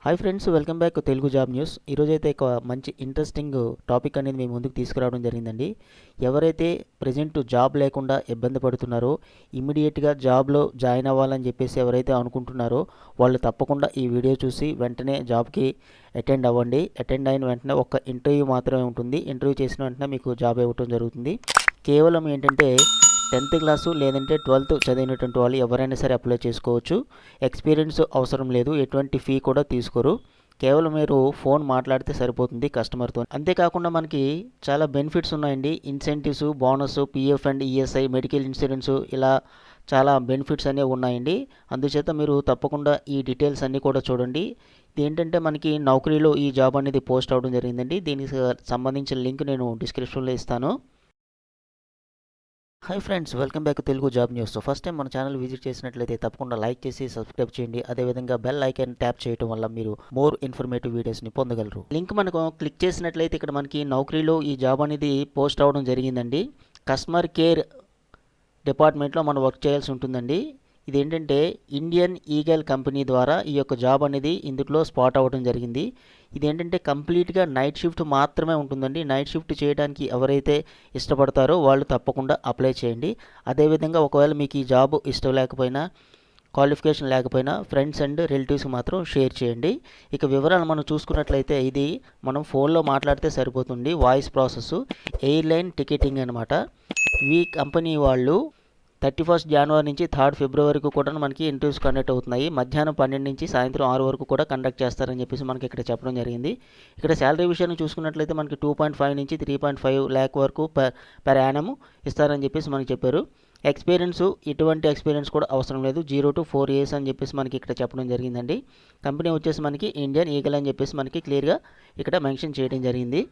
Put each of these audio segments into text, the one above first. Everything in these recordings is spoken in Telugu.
Hi friends, welcome back Telugu job news. ఈరోజైతే ఒక మంచి ఇంట్రెస్టింగ్ టాపిక్ అనేది మేము ముందుకు తీసుకురావడం జరిగిందండి. ఎవరైతే ప్రజెంట్ జాబ్ లేకుండా ఇబ్బంది పడుతున్నారో, ఇమీడియట్గా జాబ్లో జాయిన్ అవ్వాలని చెప్పేసి ఎవరైతే అనుకుంటున్నారో వాళ్ళు తప్పకుండా ఈ వీడియో చూసి వెంటనే జాబ్కి అటెండ్ అవ్వండి. అటెండ్ అయిన వెంటనే ఒక ఇంటర్వ్యూ మాత్రమే ఉంటుంది. ఇంటర్వ్యూ చేసిన వెంటనే మీకు జాబ్ ఇవ్వటం జరుగుతుంది. కేవలం ఏంటంటే 10th క్లాసు లేదంటే 12th చదివినటువంటి వాళ్ళు ఎవరైనా సరే అప్లై చేసుకోవచ్చు. ఎక్స్పీరియన్స్ అవసరం లేదు, ఎటువంటి ఫీ కూడా తీసుకోరు. కేవలం మీరు ఫోన్ మాట్లాడితే సరిపోతుంది కస్టమర్తో. అంతేకాకుండా మనకి చాలా బెనిఫిట్స్ ఉన్నాయండి. Incentives, bonus, PF and ESI, medical insurance, ఇలా చాలా బెనిఫిట్స్ అనేవి ఉన్నాయండి. అందుచేత మీరు తప్పకుండా ఈ డీటెయిల్స్ అన్నీ కూడా చూడండి. ఇది ఏంటంటే మనకి నౌకరీలో ఈ జాబ్ అనేది పోస్ట్ అవ్వడం జరిగిందండి. దీనికి సంబంధించిన లింక్ నేను డిస్క్రిప్షన్లో ఇస్తాను. Hi friends, welcome back Telugu job news. First time మన ఛానల్ విజిట్ చేసినట్లయితే తప్పకుండా లైక్ చేసి సబ్స్క్రైబ్ చేయండి. అదేవిధంగా బెల్ ఐకాన్ ట్యాప్ చేయడం వల్ల మీరు మోర్ ఇన్ఫర్మేటివ్ వీడియోస్ని పొందగలరు. లింక్ మనకు క్లిక్ చేసినట్లయితే ఇక్కడ మనకి నౌకరీలో ఈ జాబ్ అనేది పోస్ట్ అవ్వడం జరిగిందండి. కస్టమర్ కేర్ డిపార్ట్మెంట్లో మనం వర్క్ చేయాల్సి ఉంటుందండి. ఇదేంటంటే ఇండియన్ ఈగల్ కంపెనీ ద్వారా ఈ యొక్క జాబ్ అనేది ఇందులో స్పాట్ అవ్వడం జరిగింది. ఇదేంటంటే కంప్లీట్గా నైట్ షిఫ్ట్ మాత్రమే ఉంటుందండి. నైట్ షిఫ్ట్ చేయడానికి ఎవరైతే ఇష్టపడతారో వాళ్ళు తప్పకుండా అప్లై చేయండి. అదేవిధంగా ఒకవేళ మీకు ఈ జాబ్ ఇష్టం లేకపోయినా, క్వాలిఫికేషన్ లేకపోయినా ఫ్రెండ్స్ అండ్ రిలేటివ్స్కి మాత్రం షేర్ చేయండి. ఇక వివరాలు మనం చూసుకున్నట్లయితే ఇది మనం ఫోన్లో మాట్లాడితే సరిపోతుంది. వాయిస్ ప్రాసెస్, ఎయిర్లైన్ టికెటింగ్ అనమాట. ఈ కంపెనీ వాళ్ళు 31 జనవరి నుంచి 3 ఫిబ్రవరి వరకు కూడా మనకి ఇంటర్వ్యూస్ కండక్ట్ అవుతున్నాయి. మధ్యాహ్నం 12 నుంచి సాయంత్రం 6 వరకు కూడా కండక్ట్ చేస్తారని చెప్పేసి మనకి ఇక్కడ చెప్పడం జరిగింది. ఇక్కడ శాలరీ విషయాన్ని చూసుకున్నట్లయితే మనకి 2.5 నుంచి 3.5 ల్యాక్ వరకు పర్ యానమ్ ఇస్తారని చెప్పేసి మనకి చెప్పారు. ఎక్స్పీరియన్స్, ఎటువంటి ఎక్స్పీరియన్స్ కూడా అవసరం లేదు. 0 to 4 years అని చెప్పేసి మనకి ఇక్కడ చెప్పడం జరిగిందండి. కంపెనీ వచ్చేసి మనకి ఇండియన్ ఈగల్ అని చెప్పేసి మనకి క్లియర్గా ఇక్కడ మెన్షన్ చేయడం జరిగింది.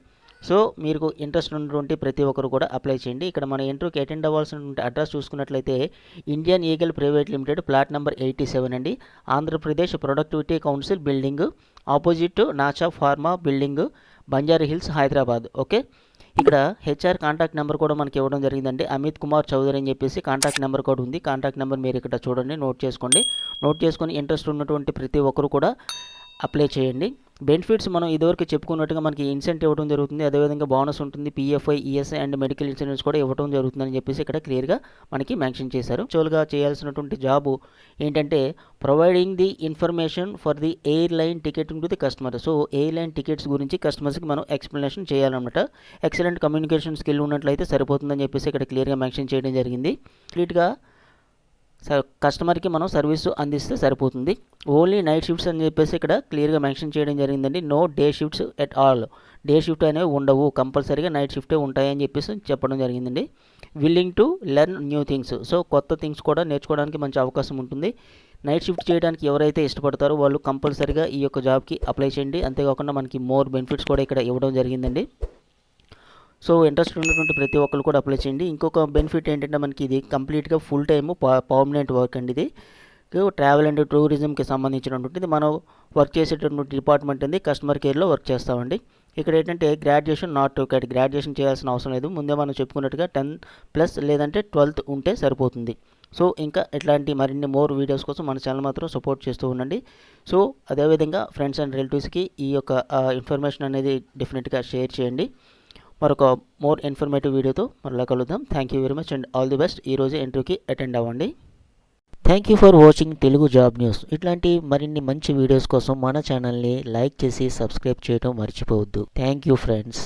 సో మీకు ఇంట్రెస్ట్ ఉన్నటువంటి ప్రతి ఒక్కరు కూడా అప్లై చేయండి. ఇక్కడ మన ఇంటర్వ్యూకి అటెండ్ అవ్వాల్సినటువంటి అడ్రస్ చూసుకున్నట్లయితే Indian eagle private limited, plot number 87 అండి, Andhra Pradesh productivity council building, opposite నాచా pharma building, Banjara Hills, Hyderabad. Okay, ఇక్కడ హెచ్ఆర్ కాంటాక్ట్ నెంబర్ కూడా మనకి ఇవ్వడం జరిగిందండి. అమిత్ కుమార్ చౌదరి అని చెప్పేసి కాంటాక్ట్ నెంబర్ కూడా ఉంది. కాంటాక్ట్ నెంబర్ మీరు ఇక్కడ చూడండి, నోట్ చేసుకోండి. నోట్ చేసుకొని ఇంట్రెస్ట్ ఉన్నటువంటి ప్రతి ఒక్కరు కూడా అప్లై చేయండి. బెనిఫిట్స్ మనం ఇదివరకు చెప్పుకున్నట్టుగా మనకి ఇన్సెంటివ్ ఇవ్వడం జరుగుతుంది. అదేవిధంగా బోనస్ ఉంటుంది, PFI, ESI and medical insurance కూడా ఇవ్వడం జరుగుతుందని చెప్పేసి ఇక్కడ క్లియర్గా మనకి మెన్షన్ చేశారు. యాక్చువల్గా చేయాల్సినటువంటి జాబు ఏంటంటే providing the information for the airline ticketing to the customer. So airline tickets గురించి కస్టమర్స్కి మనం ఎక్స్ప్లెనేషన్ చేయాలన్నమాట. ఎక్సలెంట్ కమ్యూనికేషన్ స్కిల్ ఉన్నట్లయితే సరిపోతుందని చెప్పేసి ఇక్కడ క్లియర్గా మెన్షన్ చేయడం జరిగింది. కంప్లీట్గా కస్టమర్కి మనం సర్వీసు అందిస్తే సరిపోతుంది. ఓన్లీ నైట్ షిఫ్ట్స్ అని చెప్పేసి ఇక్కడ క్లియర్గా మెన్షన్ చేయడం జరిగిందండి. No day shifts at all. Day shift అనేవి ఉండవు, కంపల్సరీగా నైట్ షిఫ్టే ఉంటాయని చెప్పేసి చెప్పడం జరిగిందండి. Willing to learn new things. So కొత్త థింగ్స్ కూడా నేర్చుకోవడానికి మంచి అవకాశం ఉంటుంది. నైట్ షిఫ్ట్ చేయడానికి ఎవరైతే ఇష్టపడతారో వాళ్ళు కంపల్సరీగా ఈ యొక్క జాబ్కి అప్లై చేయండి. అంతేకాకుండా మనకి మోర్ బెనిఫిట్స్ కూడా ఇక్కడ ఇవ్వడం జరిగిందండి. సో ఇంట్రెస్ట్ ఉన్నటువంటి ప్రతి ఒక్కరు కూడా అప్లై చేయండి. ఇంకొక బెనిఫిట్ ఏంటంటే మనకి ఇది కంప్లీట్గా ఫుల్ టైము పర్మనెంట్ వర్క్ అండి. ఇది ట్రావెల్ అండ్ టూరిజంకి సంబంధించినటువంటిది. మనం వర్క్ చేసేటటువంటి డిపార్ట్మెంట్ ఉంది, కస్టమర్ కేర్లో వర్క్ చేస్తామండి. ఇక్కడ ఏంటంటే గ్రాడ్యుయేషన్ నాట్ రిక్వైర్డ్, గ్రాడ్యుయేషన్ చేయాల్సిన అవసరం లేదు. ముందే మనం చెప్పుకున్నట్టుగా 10+ లేదంటే 12th ఉంటే సరిపోతుంది. సో ఇంకా ఇట్లాంటి మరిన్ని మోర్ వీడియోస్ కోసం మన ఛానల్ మాత్రం సపోర్ట్ చేస్తూ ఉండండి. సో అదేవిధంగా ఫ్రెండ్స్ అండ్ రిలేటివ్స్కి ఈ యొక్క ఇన్ఫర్మేషన్ అనేది డెఫినెట్గా షేర్ చేయండి. మరొక మోర్ ఇన్ఫర్మేటివ్ వీడియోతో మరలా కలుద్దాం. Thank you very much and all the best. ఈరోజు ఇంటర్వ్యూకి అటెండ్ అవ్వండి. Thank you for watching Telugu job news. ఇట్లాంటి మరిన్ని మంచి వీడియోస్ కోసం మన ఛానల్ని లైక్ చేసి సబ్స్క్రైబ్ చేయడం మర్చిపోవద్దు. Thank you friends.